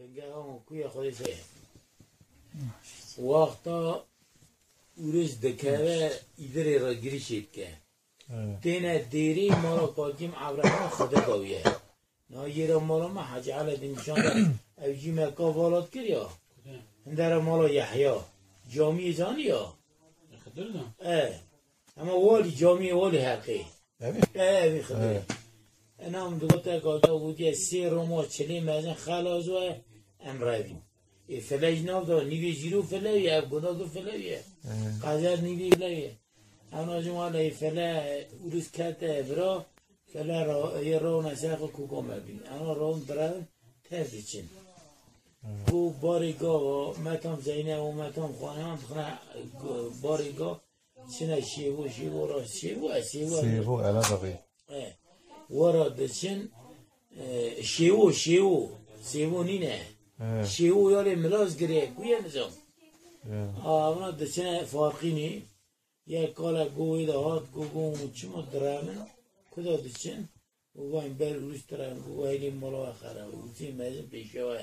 بنگه هم کوی خودی سه وقتا اورش دکره ایدره را گریشید که تینه دیری مالا کاکیم عبرها خدا داویه نا یه مالا ما حج علی دنشان اوجی مکا والات کریا هندره مالا یحیا جامی زانی یا اما والی جامی والی حقی بی خدایی انا هم دوتا کاتا بودی سی روما چلی مزن خلاص و امرویم فلای ناف دا نیوی جیرو فلای اب گدا گو فلایه قذر نیوی فلایه انا جمعه فلای اروز کته برا فلای یه رو نسخ کوکو مبین انا رو درن تفتی چین کو باریگا و متام زینه و متام خانه هم خانه باریگا چنه شیبو را شیبو الا دقیق ورا دچن شیو نینه شیو یاری ملاز گریه کویه نزم آونا دچن فارقی نی یک کالا گوی دهات گو چما درامن کدا دچن گویم بر روش درام گویلی ملا آخره وزی مزم پیشوه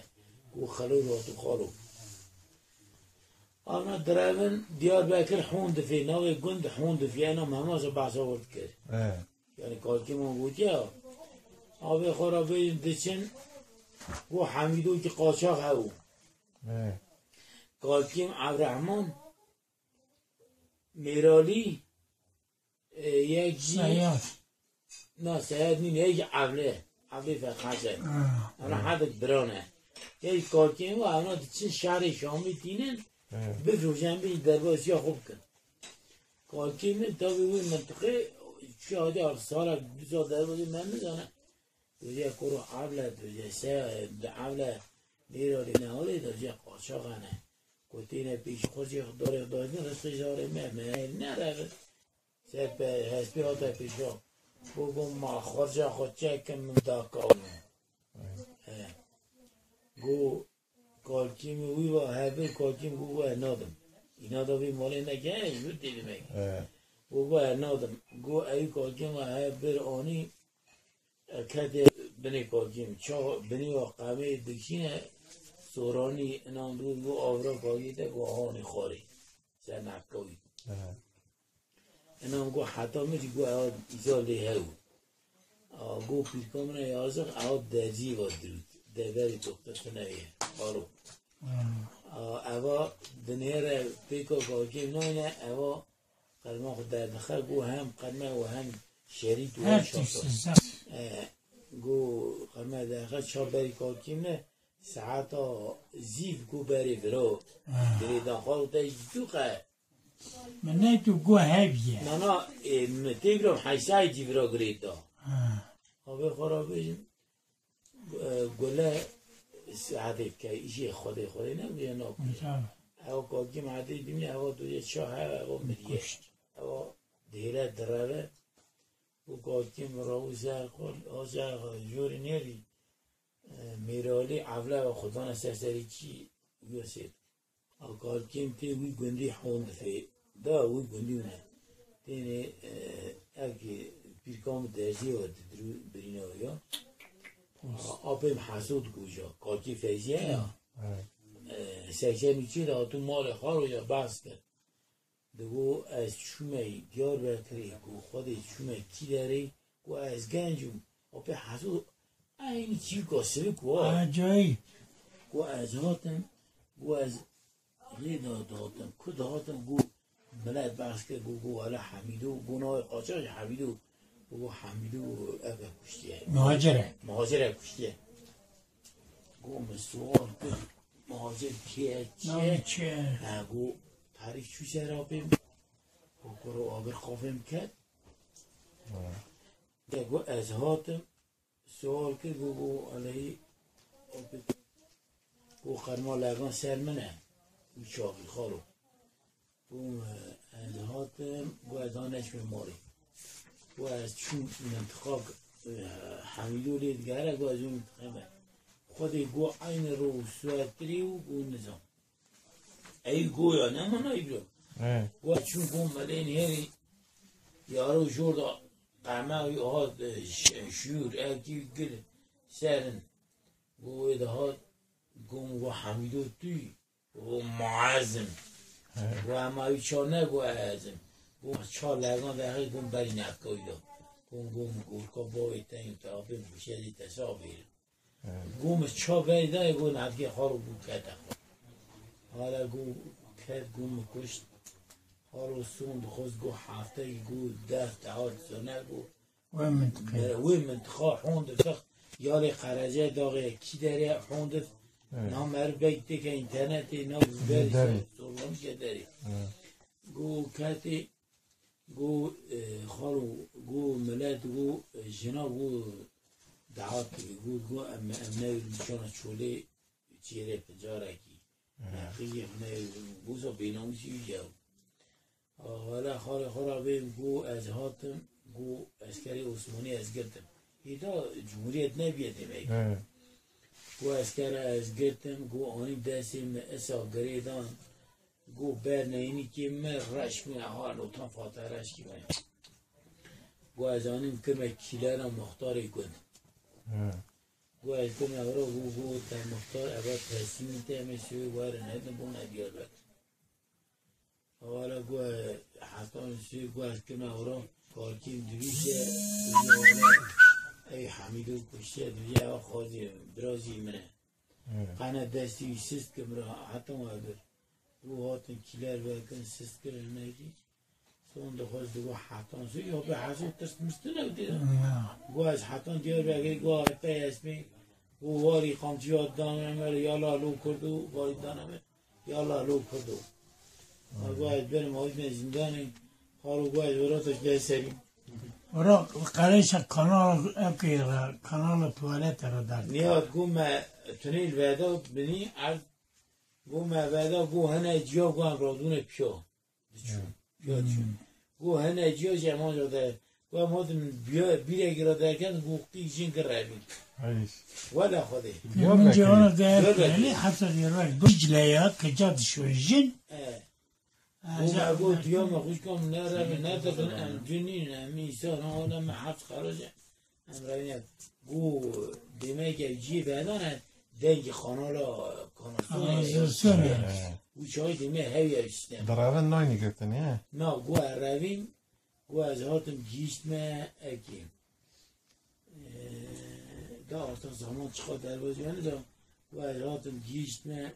گو خلو رو تو خالو آونا درامن دیار بکر حون دفی ناوی گند حون دفی انا مهماز بحثا ورد کرد یعنی کالکی من بودی ها آبی خورا بیم دچن و حمیدو که قاچاق هاو کالکیم عبدالرحمن میرالی یک جی نه سیاد نیم یک عبله فرخنسه انا حدک برانه یک کالکیم و اونا دچن شهر شامی تینن بفروشن بی درباسی ها خوب کن کالکیم تا بی منطقه شاهده سال 2 سال در بودی من میزنه دوزی کرو عبله دوزی سه عبله میرالی نهالی دوزی قاچاقانه کتینه پیش خوشی داره دادن رسته جاره مهمه نره سه هستی ها تا پیشا بگم ما خرجه خود چکم من داکاونه گو کالکیم وی و هبه کالکیم گو و نادم اینا دا بی مالی نگه اینو دیدی مگه گو نادم گو ای کالکیم و های بر آنی کده بنی کالکیم چا بنی و قمه دکشینه سورانی انام روز گو آورا کاگیده گو آهانی خوری سر نکاوی انام گو حتی میشه گو اواد ایزا لیهو گو پیرکامنه یازق اواد درجی و درود دبری دکتر نویه بارو اوا دنیر پیکا کالکیم نوینه اوا قدمه خود در دخل گو هم قدمه و هم شرید و هم شاطر گو قدمه دخل شاب بری کالکیم نه ساعتا زیف گو بری برو بری داخل تا جوقه من نه تو گو هبیه نه تیگرم حیثای جیف را گرید دا خواه خورا بشیم گله ساعتی که ایشی خودی نبوده ناکنه او کالکیم عادی بیمنی او دوی چاه او مریه او دیره دروه او کالکیم راو زرقال آزرق جوری نیری میرالی عوله و خودان سرسری چی یوسید او کالکیم تی وی گندی حوند فی دا وی گندیونه تینه اگه پیرکام درزی و درو برینه یا آبیم حسود گوشا کالکی فیزیه یا سکشن چی دا تو مال خارو یا بحث کرد دو از چومه دیار برکری گو خود چومه کی داری گو از گنجم آبی حسود این چی گاسبه گو آجایی گو از هاتم گو از لیدا داتم کد هاتم گو ملت بحث کرد گو حالا حمیدو گناه قاچاق حمیدو گو حمیدو اوه کشتیه مهاجره کشتیه گو مسوال کرد مهاجر چیه گو تاریخ چو سر آبیم گو کرو آگر خوافم کرد گو از هاتم سوال کرد گو علیه گو خرما لگان سر منه گو چاقی خارو گو از هاتم گو از آنش ماری گو از چون منطقه حمیدو لیدگره گو از اون منطقه خودی گو عین رو سواتری و گو نظام ای گو یا نمانایی برو گو چون گو ملین هری یارو جوردا قمه و شور اکی گل سرن گو ایده ها گم و حمیدو توی و معظم و همایی چا نگو اعظم گم چا لگان دقیق گم بری نفکایی دا گم گورکا باوی تایم تا آبیم بوشیدی تصابیر گم چا بری دا گو نفکی خارو بود کتا حالا گو کت گم کشت خارو سوند خوز گو هفته گو دست تعال سنه گو وی منتخا خوند فقط یالی خرجه داغه کی داره خوند نام هر بیتی که اینترنتی نام بری سرگم که داری گو کتی گو خارو گو ملت گو جنا گو دعات گو امنه چون چوله چیره پجاره کی نقیه امنه بوزا بیناموشی جاو حالا خارا بیم گو از هاتم گو اسکری عثمانی از گرتم ایدا جمهوریت نبیده میگه گو اسکر از گرتم گو آنی دستیم اسا گریدان گو بر نینی که من رشمی احال اوتان فاتح رشکی من گو از آنیم کمه کیلر مختاری کن گو از کمه اورا گو تا مختار اول تحسیمی تیمه سوی واره ندن بون ادیار بد حالا گو حتان سوی گو از کمه اورا کارکیم دویشه ای حمیدو کشته دویه او خوازی برازی منه قنه دستی سست کم را حتی ما بر گو هاتن کلر بکن سست کرن نگی سون دخواست گو حتان سو یا به حسود تست مستنه دیدن گو از حتان دیار بگری گو آرپه اسمی گو واری قامچیات دانمه یالا لو کردو واری دانمه یالا لو کردو گو از برم آجمه زندانی خارو گو از وراتش ده سریم ورا قريش كانال تواليت را دار نیاد گو ما تونیل ودا بنی عرض گو ما ودا گو هنه جیا گو هم رادون پیا گو هنه جیا جمان جاده گو هم هاتم بیره گرا درکن گو قی جین که روید ولا خوده من جوانا دار يعني حتى يروح دجليات كجاد شوي جن گو ما گو دیام خوش کم نروید ندارن ام جنین ام ایسان آدم حفظ خراجه ام روید گو دیمه که جی بدانه دنگ خانالا کاناسونه و چای دیمه هوی اشتیم دراره ناینی گرتن یه؟ نه گو رویم گو از هاتم گیشتمه اکیم دا آرتا زمان چخواه در بازی هنه دا گو از هاتم گیشتمه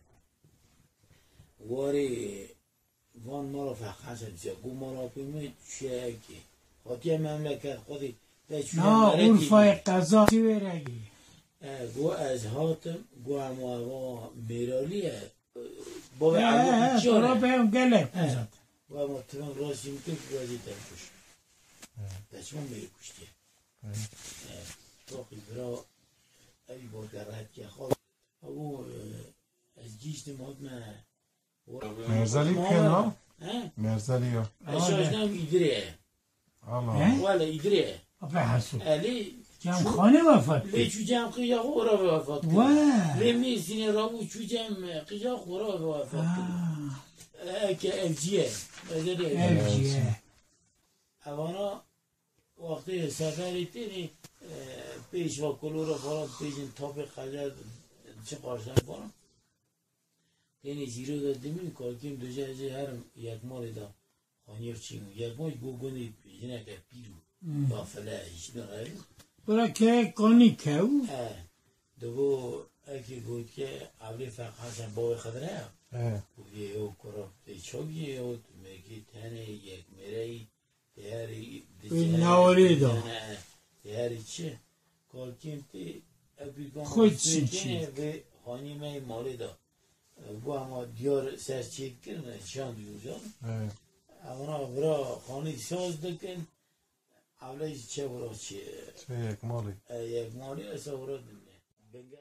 واری وان مرا فقط هست گو مرا پیمه چه اکی خاطی مملکت خودی نا عرفای قضا سیورگی گو از هاتم گو همه میرالیه با عبو بیچاره را بهم گله گو همه تمام راستی میکن گو ازی تنکش دچمان میری کشتی توقی برا ای با درد که خواه او از گیشت مادمه مرزلی کنا؟ مرزلی ها اشاش نام ایدریه ولی ایدریه به حسود علی جمع خانه وفات لی چو جمع قیجا خورا وفات کرد لی میسینه رابو چو جمع قیجا خورا وفات کرد که افجیه افجیه اوانا وقتی سفری تینی پیش و کلو را فرام پیشن تاپ خجر چه قارشن فرام تینی زیرو دادیمی کارکیم دو جه هرم یک مال دا خانیف چیم یک مال گو گونی پیشنه که پیرو با فله هیچ نغیرم برا که کنی که او دو اکی گود که اولی فقط حسن باوی خدره گویه او کرا پیچاگیه او میگی تنه یک میرهی دیاری نواری دا دیاری چه کارکیم تی خود چی به خانی می مالی دا گو اما دیار سرچید کرنه شان دیو جان اونا برا خانی ساز دکن اولی چه برا چه چه یک مالی یک مالی اصلا برا دنه